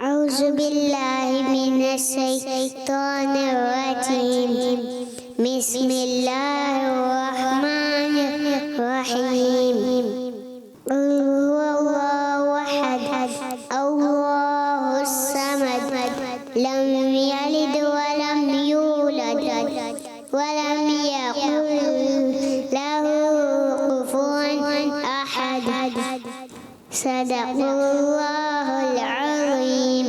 أعوذ بالله من الشيطان الرجيم بسم الله الرحمن الرحيم قل هو الله أحد الله الصمد لم يلد ولم يولد ولم يكن له كفوا أحد صدق الله العظيم.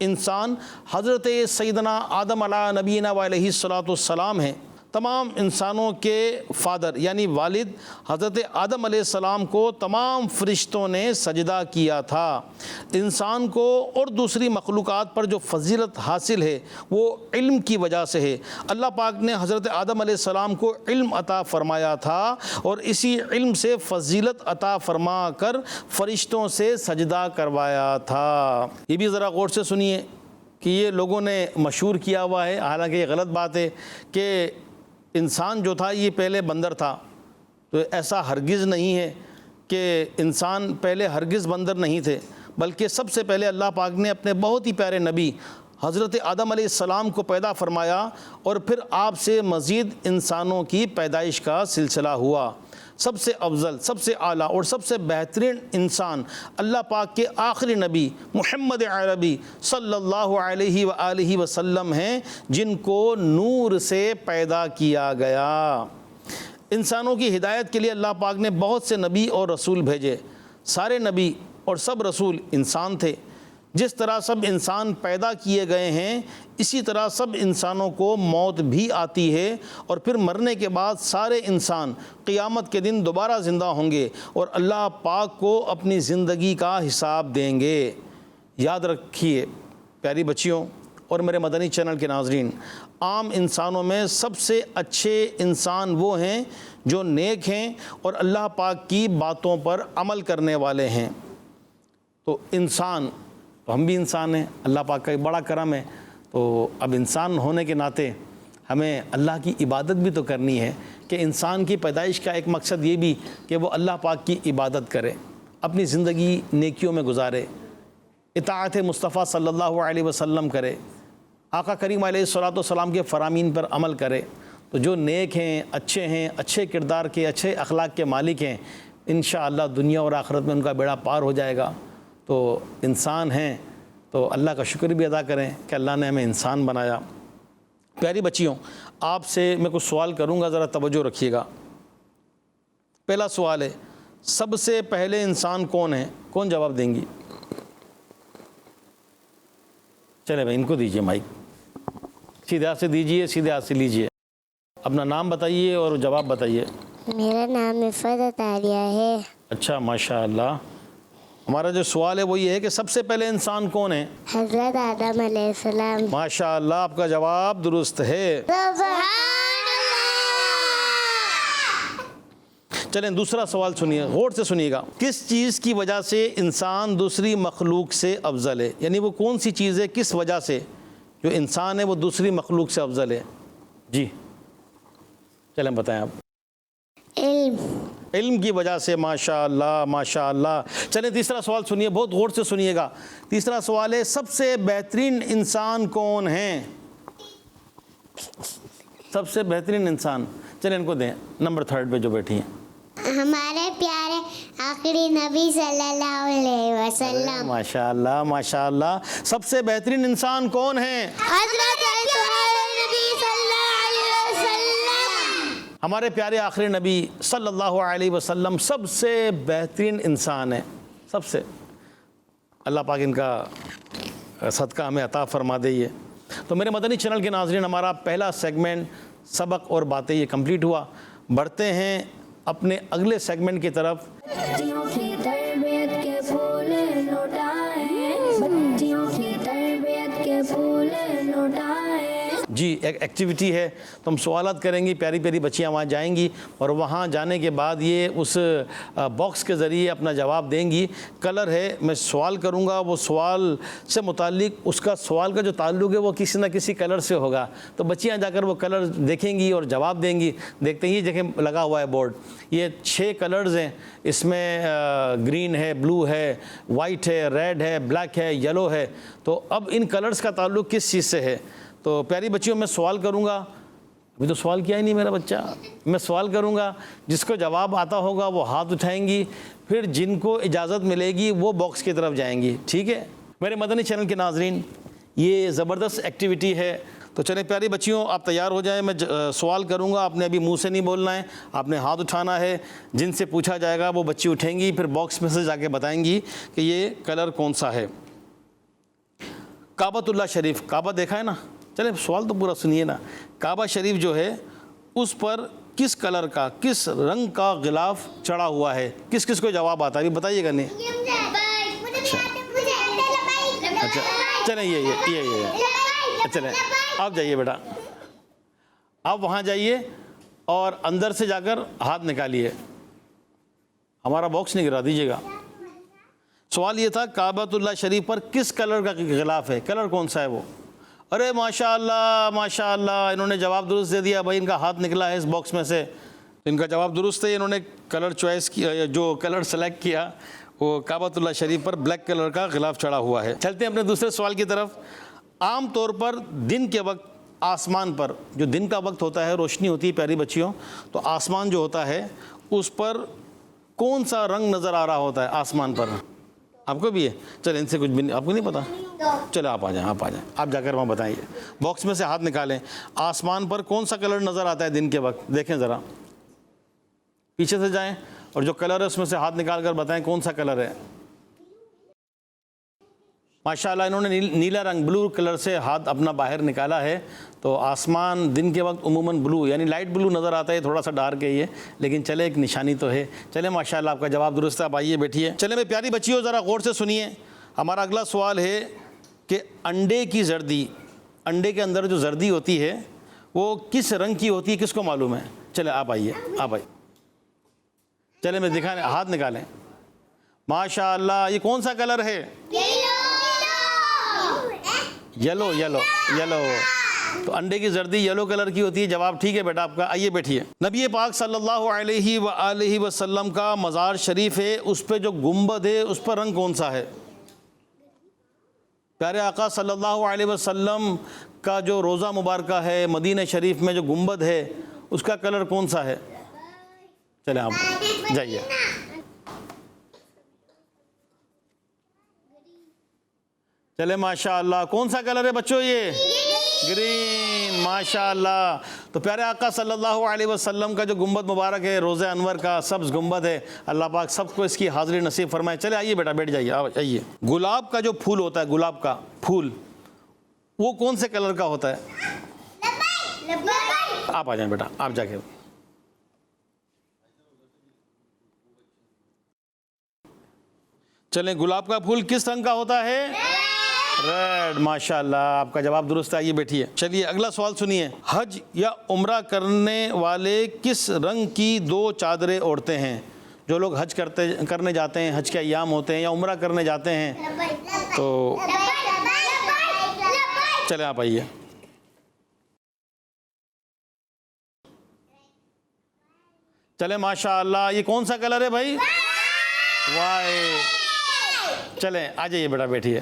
انسان حضرت سیدنا آدم علیہ نبینا و علیہ الصلوۃ والسلام ہیں۔ تمام انسانوں کے فادر یعنی والد حضرت آدم علیہ السلام کو تمام فرشتوں نے سجدہ کیا تھا۔ انسان کو اور دوسری مخلوقات پر جو فضیلت حاصل ہے وہ علم کی وجہ سے ہے۔ اللہ پاک نے حضرت آدم علیہ السلام کو علم عطا فرمایا تھا اور اسی علم سے فضیلت عطا فرما کر فرشتوں سے سجدہ کروایا تھا۔ یہ بھی ذرا غور سے سنیے کہ یہ لوگوں نے مشہور کیا ہوا ہے، حالانکہ یہ غلط بات ہے کہ انسان جو تھا یہ پہلے بندر تھا، تو ایسا ہرگز نہیں ہے کہ انسان پہلے ہرگز بندر نہیں تھے، بلکہ سب سے پہلے اللہ پاک نے اپنے بہت ہی پیارے نبی حضرت آدم علیہ السلام کو پیدا فرمایا اور پھر آپ سے مزید انسانوں کی پیدائش کا سلسلہ ہوا۔ سب سے افضل، سب سے اعلیٰ اور سب سے بہترین انسان اللہ پاک کے آخری نبی محمد عربی صلی اللہ علیہ وآلہ وسلم ہیں، جن کو نور سے پیدا کیا گیا۔ انسانوں کی ہدایت کے لیے اللہ پاک نے بہت سے نبی اور رسول بھیجے۔ سارے نبی اور سب رسول انسان تھے۔ جس طرح سب انسان پیدا کیے گئے ہیں اسی طرح سب انسانوں کو موت بھی آتی ہے، اور پھر مرنے کے بعد سارے انسان قیامت کے دن دوبارہ زندہ ہوں گے اور اللہ پاک کو اپنی زندگی کا حساب دیں گے۔ یاد رکھیے پیاری بچیوں اور میرے مدنی چینل کے ناظرین، عام انسانوں میں سب سے اچھے انسان وہ ہیں جو نیک ہیں اور اللہ پاک کی باتوں پر عمل کرنے والے ہیں۔ تو انسان، تو ہم بھی انسان ہیں، اللہ پاک کا ایک بڑا کرم ہے، تو اب انسان ہونے کے ناطے ہمیں اللہ کی عبادت بھی تو کرنی ہے کہ انسان کی پیدائش کا ایک مقصد یہ بھی کہ وہ اللہ پاک کی عبادت کرے، اپنی زندگی نیکیوں میں گزارے، اطاعت مصطفیٰ صلی اللہ علیہ وسلم کرے، آقا کریم علیہ الصلوۃ والسلام کے فرامین پر عمل کرے۔ تو جو نیک ہیں، اچھے کردار کے، اچھے اخلاق کے مالک ہیں، انشاءاللہ دنیا اور آخرت میں ان کا بیڑا پار ہو جائے گا۔ تو انسان ہیں تو اللہ کا شکر بھی ادا کریں کہ اللہ نے ہمیں انسان بنایا۔ پیاری بچیوں، آپ سے میں کچھ سوال کروں گا، ذرا توجہ رکھیے گا۔ پہلا سوال ہے، سب سے پہلے انسان کون ہے؟ کون جواب دیں گی؟ چلے بھائی ان کو دیجیے مائک، سیدھے ہاتھ سے دیجیے، سیدھے ہاتھ سے لیجیے، اپنا نام بتائیے اور جواب بتائیے۔ میرا نام عفت عطاریہ ہے۔ اچھا ماشاء اللہ۔ ہمارا جو سوال ہے وہ یہ ہے کہ سب سے پہلے انسان کون ہے؟ حضرت آدم علیہ السلام۔ ماشاء اللہ، آپ کا جواب درست ہے۔ چلیں دوسرا سوال سنیے، غور سے سنیے گا۔ کس چیز کی وجہ سے انسان دوسری مخلوق سے افضل ہے؟ یعنی وہ کون سی چیز ہے، کس وجہ سے جو انسان ہے وہ دوسری مخلوق سے افضل ہے؟ جی چلیں بتائیں آپ۔ علم کی وجہ سے، ماشاء اللہ ماشاء اللہ۔ چلیں تیسرا سوال سنیے، بہت غور سے سنیے گا۔ تیسرا سوال ہے، سب سے بہترین انسان کون ہیں؟ سب سے بہترین انسان، چلیں ان کو دیں، نمبر 3 پہ جو بیٹھی ہیں۔ ہمارے پیارے آخری نبی صلی اللہ علیہ وسلم۔ ماشاء اللہ ماشاء اللہ۔ سب سے بہترین انسان کون ہیں؟ حضرت نبی صلی اللہ علیہ وسلم۔ ہمارے پیارے آخری نبی صلی اللہ علیہ وسلم سب سے بہترین انسان ہیں، سب سے۔ اللہ پاک ان کا صدقہ ہمیں عطا فرما دے۔ یہ تو میرے مدنی چینل کے ناظرین، ہمارا پہلا سیگمنٹ سبق اور باتیں یہ کمپلیٹ ہوا۔ بڑھتے ہیں اپنے اگلے سیگمنٹ کی طرف۔ بچیوں کی تربیت کے پھول لوٹائیں، بچیوں کی تربیت کے پھول لوٹائیں۔ جی ایک ایکٹیویٹی ہے، تو ہم سوالات کریں گی، پیاری پیاری بچیاں وہاں جائیں گی اور وہاں جانے کے بعد یہ اس باکس کے ذریعے اپنا جواب دیں گی۔ کلر ہے، میں سوال کروں گا، وہ سوال سے متعلق اس کا سوال کا جو تعلق ہے وہ کسی نہ کسی کلر سے ہوگا، تو بچیاں جا کر وہ کلر دیکھیں گی اور جواب دیں گی۔ دیکھتے ہیں یہ جگہ لگا ہوا ہے بورڈ، یہ 6 کلرز ہیں، اس میں گرین ہے، بلو ہے، وائٹ ہے، ریڈ ہے، بلیک ہے، یلو ہے۔ تو اب ان کلرز کا تعلق کس چیز سے ہے؟ تو پیاری بچیوں میں سوال کروں گا، ابھی تو سوال کیا ہی نہیں میرا بچہ، میں سوال کروں گا، جس کو جواب آتا ہوگا وہ ہاتھ اٹھائیں گی، پھر جن کو اجازت ملے گی وہ باکس کی طرف جائیں گی، ٹھیک ہے؟ میرے مدنی چینل کے ناظرین، یہ زبردست ایکٹیویٹی ہے، تو چلیں پیاری بچیوں آپ تیار ہو جائیں۔ میں سوال کروں گا، آپ نے ابھی منہ سے نہیں بولنا ہے، آپ نے ہاتھ اٹھانا ہے، جن سے پوچھا جائے گا وہ بچی اٹھیں گی، پھر باکس میں سے جا کے بتائیں گی کہ یہ کلر کون سا ہے۔ کعبۃ اللہ شریف، کعبہ دیکھا ہے نا، چلیں سوال تو پورا سنیے نا. کعبہ شریف جو ہے اس پر کس کلر کا، کس رنگ کا غلاف چڑھا ہوا ہے؟ کس کس کو جواب آتا ہے ابھی بتائیے گا. نہیں اچھا چلیں یہ چلیں آپ جائیے بیٹا، آپ وہاں جائیے اور اندر سے جا کر ہاتھ نکالیے. ہمارا باکس نہیں گرا دیجیے گا. سوال یہ تھا کعبۃ اللہ شریف پر کس کلر کا غلاف ہے، کلر کون سا ہے وہ؟ ارے ماشاء اللہ انہوں نے جواب درست دے دیا. بھائی ان کا ہاتھ نکلا ہے اس باکس میں سے، تو ان کا جواب درست ہے. انہوں نے کلر چوائس کیا، جو کلر سلیکٹ کیا وہ کعبۃ اللہ شریف پر بلیک کلر کا غلاف چڑھا ہوا ہے. چلتے ہیں اپنے دوسرے سوال کی طرف. عام طور پر دن کے وقت آسمان پر، جو دن کا وقت ہوتا ہے، روشنی ہوتی ہے پیاری بچیوں، تو آسمان جو ہوتا ہے اس پر کون سا رنگ نظر آ رہا ہوتا ہے آسمان پر؟ آپ کو بھی ہے؟ چلیں ان سے کچھ بھی نہیں، آپ کو نہیں پتا؟ چلے آپ آ جائیں، آپ جا کر وہاں بتائیے. باکس میں سے ہاتھ نکالیں. آسمان پر کون سا کلر نظر آتا ہے دن کے وقت؟ دیکھیں ذرا، پیچھے سے جائیں اور جو کلر ہے اس میں سے ہاتھ نکال کر بتائیں کون سا کلر ہے. ماشاءاللہ انہوں نے نیلا رنگ، بلو کلر سے ہاتھ اپنا باہر نکالا ہے. تو آسمان دن کے وقت عموماً بلو یعنی لائٹ بلو نظر آتا ہے، تھوڑا سا ڈارک ہے یہ، لیکن چلے ایک نشانی تو ہے. چلے ماشاءاللہ آپ کا جواب درست ہے. آپ آئیے بیٹھیے. چلے میں پیاری بچیوں ذرا غور سے سنیے. ہمارا اگلا سوال ہے کہ انڈے کی زردی، انڈے کے اندر جو زردی ہوتی ہے وہ کس رنگ کی ہوتی ہے، کس کو معلوم ہے؟ چلے آپ آئیے، آپ آئیے. چلے میں دکھانے، ہاتھ نکالیں. ماشاءاللہ یہ کون سا کلر ہے؟ یلو. تو انڈے کی زردی یلو کلر کی ہوتی ہے. جواب ٹھیک ہے بیٹا آپ کا. آئیے بیٹھیے. نبی پاک صلی اللہ علیہ وآلہ وسلم کا مزار شریف ہے، اس پہ جو گنبد ہے اس پر رنگ کون سا ہے؟ پیارے آقا صلی اللہ علیہ وسلم کا جو روضہ مبارکہ ہے مدینہ شریف میں، جو گنبد ہے اس کا کلر کون سا ہے؟ چلیں آپ جائیے. چلے ماشاءاللہ کون سا کلر ہے بچوں؟ یہ گرین. ماشاءاللہ. تو پیارے آقا صلی اللہ علیہ وسلم کا جو گنبد مبارک ہے روضہ انور کا سبز گنبد ہے، اللہ پاک سب کو اس کی حاضری نصیب فرمائے. چلے آئیے بیٹا، بیٹھ جائیے. آئیے. گلاب کا جو پھول ہوتا ہے، گلاب کا پھول، وہ کون سے کلر کا ہوتا ہے؟ آپ آ جائیں بیٹا، آپ جا کے. چلیں گلاب کا پھول کس رنگ کا ہوتا ہے؟ ریڈ. ماشاءاللہ آپ کا جواب درست ہے. آئیے بیٹھیے. چلیے اگلا سوال سنیے. حج یا عمرہ کرنے والے کس رنگ کی 2 چادریں اوڑھتے ہیں؟ جو لوگ حج کرنے جاتے ہیں، حج کے ایام ہوتے ہیں یا عمرہ کرنے جاتے ہیں تو چلے آپ آئیے. چلے ماشاءاللہ یہ کون سا کلر ہے بھائی؟ وائٹ. چلیں آ جائیے بیٹا، بیٹھیے.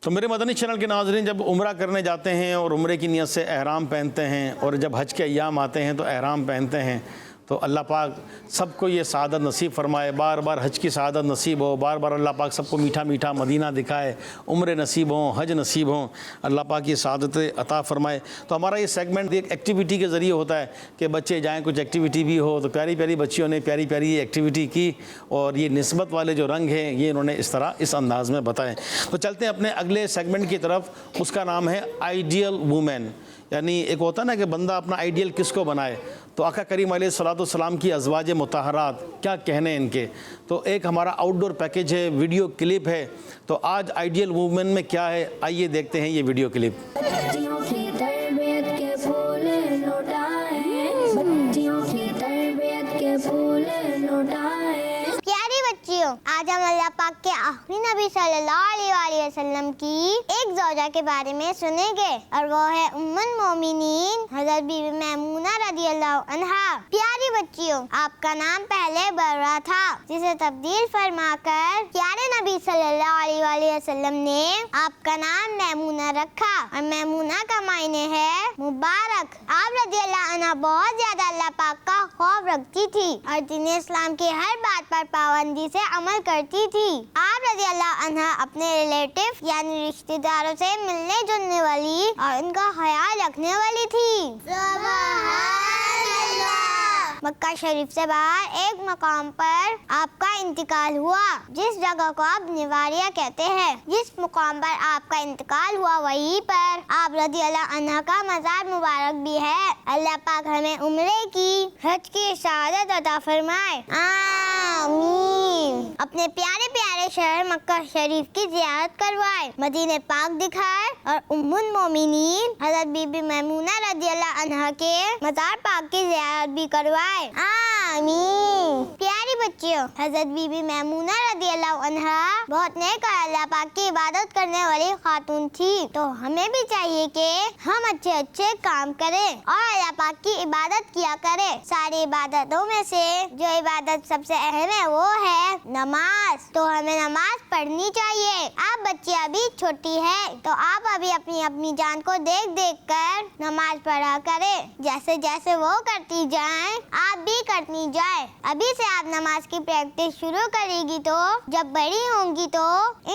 تو میرے مدنی چینل کے ناظرین، جب عمرہ کرنے جاتے ہیں اور عمرے کی نیت سے احرام پہنتے ہیں، اور جب حج کے ایام آتے ہیں تو احرام پہنتے ہیں، تو اللہ پاک سب کو یہ سعادت نصیب فرمائے، بار بار حج کی سعادت نصیب ہو، بار بار اللہ پاک سب کو میٹھا میٹھا مدینہ دکھائے، عمرے نصیب ہوں، حج نصیب ہوں، اللہ پاک یہ سعادت عطا فرمائے. تو ہمارا یہ سیگمنٹ ایک ایکٹیویٹی کے ذریعے ہوتا ہے کہ بچے جائیں، کچھ ایکٹیویٹی بھی ہو. تو پیاری پیاری بچیوں نے پیاری پیاری ایکٹیویٹی کی، اور یہ نسبت والے جو رنگ ہیں یہ انہوں نے اس طرح اس انداز میں بتائے. تو چلتے ہیں اپنے اگلے سیگمنٹ کی طرف. اس کا نام ہے آئیڈیل وومن. یعنی ایک ہوتا ہے نا کہ بندہ اپنا آئیڈیل کس کو بنائے. تو آقا کریم علیہ الصلوۃ والسلام کی ازواج مطہرات کیا کہنے ان کے. تو ایک ہمارا آؤٹ ڈور پیکیج ہے، ویڈیو کلپ ہے. تو آج آئیڈیل وومن میں کیا ہے، آئیے دیکھتے ہیں یہ ویڈیو کلپ. بچیوں کی تربیت کے پھول لوٹائیں، بچیوں کی تربیت کے پھول لوٹائیں. پیاری بچیوں، آج ہم اللہ پاک کے آخری نبی صلی اللہ علیہ وآلہ وسلم کی ایک زوجہ کے بارے میں سنیں گے، اور وہ ہے ام المومنین حضرت بی بی میمونہ رضی اللہ عنہا. پیاری بچیوں، آپ کا نام پہلے برہ تھا، جسے تبدیل فرما کر پیارے نبی صلی اللہ علیہ وآلہ وسلم نے آپ کا نام میمونہ رکھا، اور میمونہ کا معنی ہے مبارک. آپ رضی اللہ عنہ بہت زیادہ اللہ پاک کا خوف رکھتی تھی اور دین اسلام کی ہر بات پر پابندی سے عمل کرتی تھی. آپ رضی اللہ عنہ اپنے ریلیٹو یعنی رشتہ داروں سے ملنے جلنے والی اور ان کا خیال رکھنے والی تھی. سبحان اللہ. مکہ شریف سے باہر ایک مقام پر آپ کا انتقال ہوا جس جگہ کو آپ نواریہ کہتے ہیں. جس مقام پر آپ کا انتقال ہوا وہیں پر آپ رضی اللہ عنہ کا مزار مبارک بھی ہے. اللہ پاک ہمیں عمرے کی حج کی سعادت عطا فرمائے. آمین. اپنے پیارے پیارے شہر مکہ شریف کی زیارت کروائے, مدینہ پاک دکھائے اور ام المومنین حضرت بی بی میمونہ رضی اللہ عنہا کے مزار پاک کی زیارت بھی کروائے. آمین. پیاری بچیوں, حضرت بی بی میمونہ رضی اللہ عنہا بہت نیک اور اللہ پاک کی عبادت کرنے والی خاتون تھی, تو ہمیں بھی چاہیے کہ ہم اچھے اچھے کام کریں اور اللہ پاک کی عبادت کیا کریں. ساری عبادتوں میں سے جو عبادت سب سے اہم ہے وہ ہے نماز, تو ہمیں نماز پڑھنی چاہیے. آپ بچی ابھی چھوٹی ہے تو آپ ابھی اپنی جان کو دیکھ دیکھ کر نماز پڑھا کریں. جیسے جیسے وہ کرتی جائیں آپ بھی کرنی جائیں. ابھی سے آپ نماز کی پریکٹس شروع کرے گی تو جب بڑی ہوں گی تو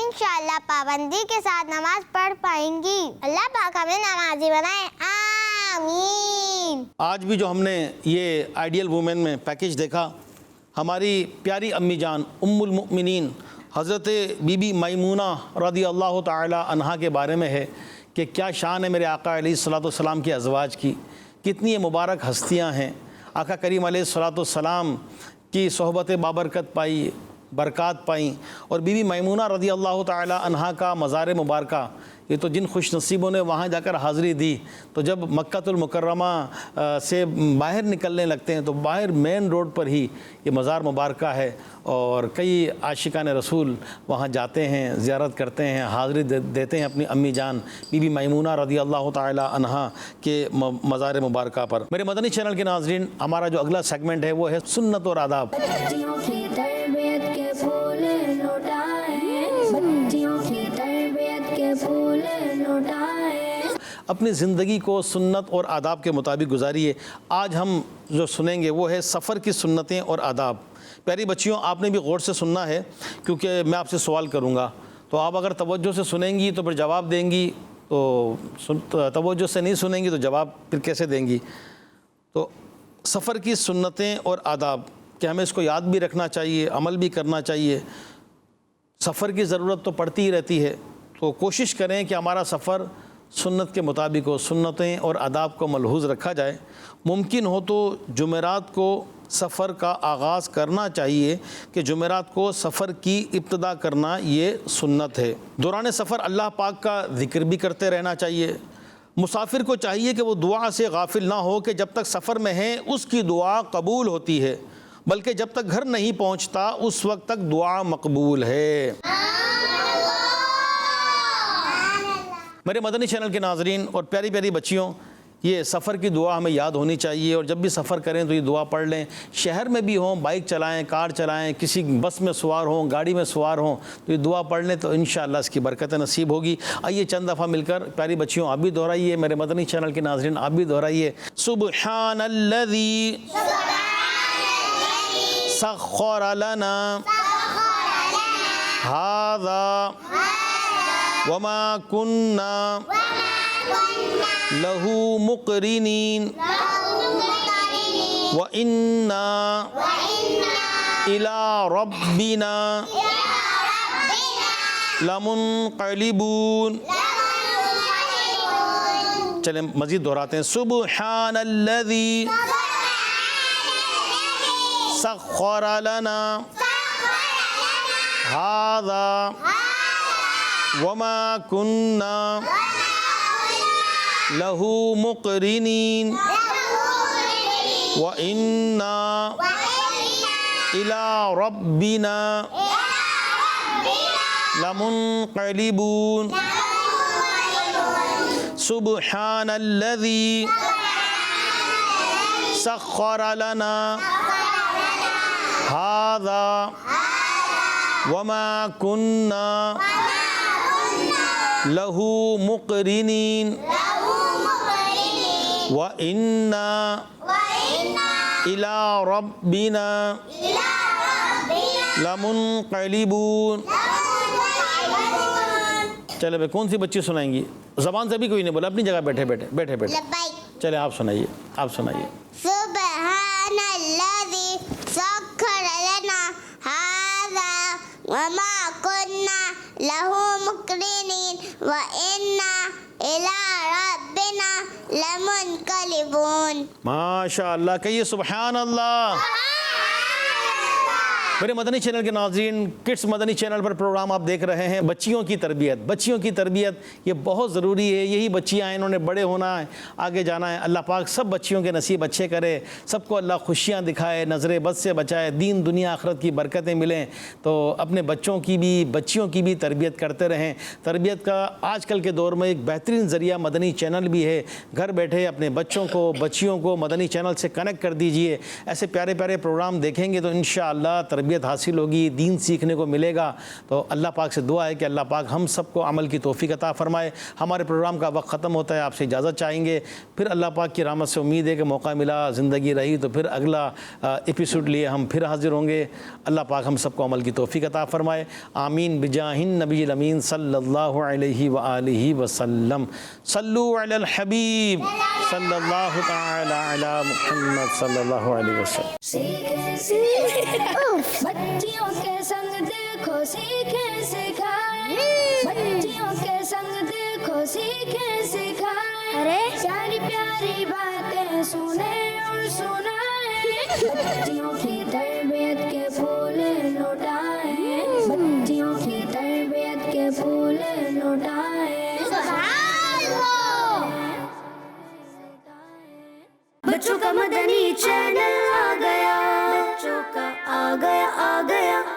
انشاءاللہ پابندی کے ساتھ نماز پڑھ پائیں گی. اللہ پاک ہمیں نمازی بنائے. آمین. آج بھی جو ہم نے یہ آئیڈیل وومن میں پیکیج دیکھا, ہماری پیاری امی جان ام المؤمنین حضرت بی بی میمونہ رضی اللہ تعالی عنہا کے بارے میں ہے کہ کیا شان ہے میرے آقا علیہ الصلوۃ والسلام کے ازواج کی, کتنی یہ مبارک ہستیاں ہیں. آقا کریم علیہ الصلوۃ والسلام کی صحبت بابرکت پائی, برکات پائیں, اور بی بی میمونہ رضی اللہ تعالی عنہا کا مزار مبارکہ, یہ تو جن خوش نصیبوں نے وہاں جا کر حاضری دی تو جب مکۃ المکرمہ سے باہر نکلنے لگتے ہیں تو باہر مین روڈ پر ہی یہ مزار مبارکہ ہے, اور کئی عاشقان رسول وہاں جاتے ہیں, زیارت کرتے ہیں, حاضری دیتے ہیں اپنی امی جان بی بی میمونہ رضی اللہ تعالی عنہا کے مزار مبارکہ پر. میرے مدنی چینل کے ناظرین, ہمارا جو اگلا سیگمنٹ ہے وہ ہے سنت اور آداب. بچیوں کی تربیت کے پھول لوٹائیں, بچیوں کی تربیت کے پھول لوٹائیں. اپنی زندگی کو سنت اور آداب کے مطابق گزاریے. آج ہم جو سنیں گے وہ ہے سفر کی سنتیں اور آداب. پیاری بچیوں, آپ نے بھی غور سے سننا ہے کیونکہ میں آپ سے سوال کروں گا, تو آپ اگر توجہ سے سنیں گی تو پھر جواب دیں گی, تو توجہ سے نہیں سنیں گی تو جواب پھر کیسے دیں گی. تو سفر کی سنتیں اور آداب کہ ہمیں اس کو یاد بھی رکھنا چاہیے, عمل بھی کرنا چاہیے. سفر کی ضرورت تو پڑتی ہی رہتی ہے, تو کوشش کریں کہ ہمارا سفر سنت کے مطابق ہو, سنتیں اور آداب کو ملحوظ رکھا جائے. ممکن ہو تو جمعرات کو سفر کا آغاز کرنا چاہیے کہ جمعرات کو سفر کی ابتدا کرنا یہ سنت ہے. دوران سفر اللہ پاک کا ذکر بھی کرتے رہنا چاہیے. مسافر کو چاہیے کہ وہ دعا سے غافل نہ ہو کہ جب تک سفر میں ہیں اس کی دعا قبول ہوتی ہے, بلکہ جب تک گھر نہیں پہنچتا اس وقت تک دعا مقبول ہے. میرے مدنی چینل کے ناظرین اور پیاری پیاری بچیوں, یہ سفر کی دعا ہمیں یاد ہونی چاہیے, اور جب بھی سفر کریں تو یہ دعا پڑھ لیں. شہر میں بھی ہوں, بائک چلائیں, کار چلائیں, کسی بس میں سوار ہوں, گاڑی میں سوار ہوں, تو یہ دعا پڑھ لیں تو انشاءاللہ اس کی برکت نصیب ہوگی. آئیے چند دفعہ مل کر پیاری بچیوں آپ بھی دہرائیے, میرے مدنی چینل کے ناظرین آپ بھی دہرائیے. سبحان الذی سخر لنا ھذا وما كنا له مقرنين وإنا إلى ربنا لمنقلبون. چلیں مزید دہراتے ہیں. سبحان الذی سخر لنا ھذا وما كنا له مقرنين وإنا إلى ربنا لمنقلبون. سبحان الذي سخر لنا هذا وما كنا له مقرنين وإنا إلى ربنا لمنقلبون. چلے بھائی, کون سی بچی سنائیں گی؟ زبان سے بھی کوئی نہیں بولا, اپنی جگہ بیٹھے بیٹھے. چلے آپ سنائیے, آپ سنائیے. سبحان سبحان الذي سخر لنا هذا وما كنا له مقرنين وإنا إلى ربنا لمنقلبون. ماشاء اللہ، کہیے سبحان اللہ. میرے مدنی چینل کے ناظرین، کڈس مدنی چینل پر پروگرام آپ دیکھ رہے ہیں. بچیوں کی تربیت، بچیوں کی تربیت یہ بہت ضروری ہے. یہی بچیاں ہیں، انہوں نے بڑے ہونا ہے، آگے جانا ہے. اللہ پاک سب بچیوں کے نصیب اچھے کرے، سب کو اللہ خوشیاں دکھائے، نظر بد سے بچائے، دین دنیا آخرت کی برکتیں ملیں. تو اپنے بچوں کی بھی، بچیوں کی بھی تربیت کرتے رہیں. تربیت کا آج کل کے دور میں ایک بہترین ذریعہ مدنی چینل بھی ہے. گھر بیٹھے اپنے بچوں کو، بچیوں کو مدنی چینل سے کنیکٹ کر دیجئے. ایسے پیارے پیارے پروگرام دیکھیں گے تو انشاءاللہ تربیت حاصل ہوگی، دین سیکھنے کو ملے گا. تو اللہ پاک سے دعا ہے کہ اللہ پاک ہم سب کو عمل کی توفیق عطا فرمائے. ہمارے پروگرام کا وقت ختم ہوتا ہے، آپ سے اجازت چاہیں گے. پھر اللہ پاک کی رحمت سے امید ہے کہ موقع ملا، زندگی رہی تو پھر اگلا ایپیسوڈ لیے ہم پھر حاضر ہوں گے. اللہ پاک ہم سب کو عمل کی توفیق عطا فرمائے. آمین بجاہ النبی الامین صلی اللہ علیہ وآلہ وسلم. صلو علی الحبیب صلی اللہ تعالی علی محمد صلی اللہ علیہ وسلم. بچیوں کے سنگ دیکھو سیکھیں سکھائیں، بچیوں کے سنگ دیکھو سیکھیں سکھائیں، پیاری پیاری باتیں سنیں اور سنائیں. بچیوں کی تربیت کے پھول لوٹائیں، بچیوں کی تربیت کے پھول لوٹائیں. بچوں کا مدنی چینل آ گیا، بچوں کا آ گیا.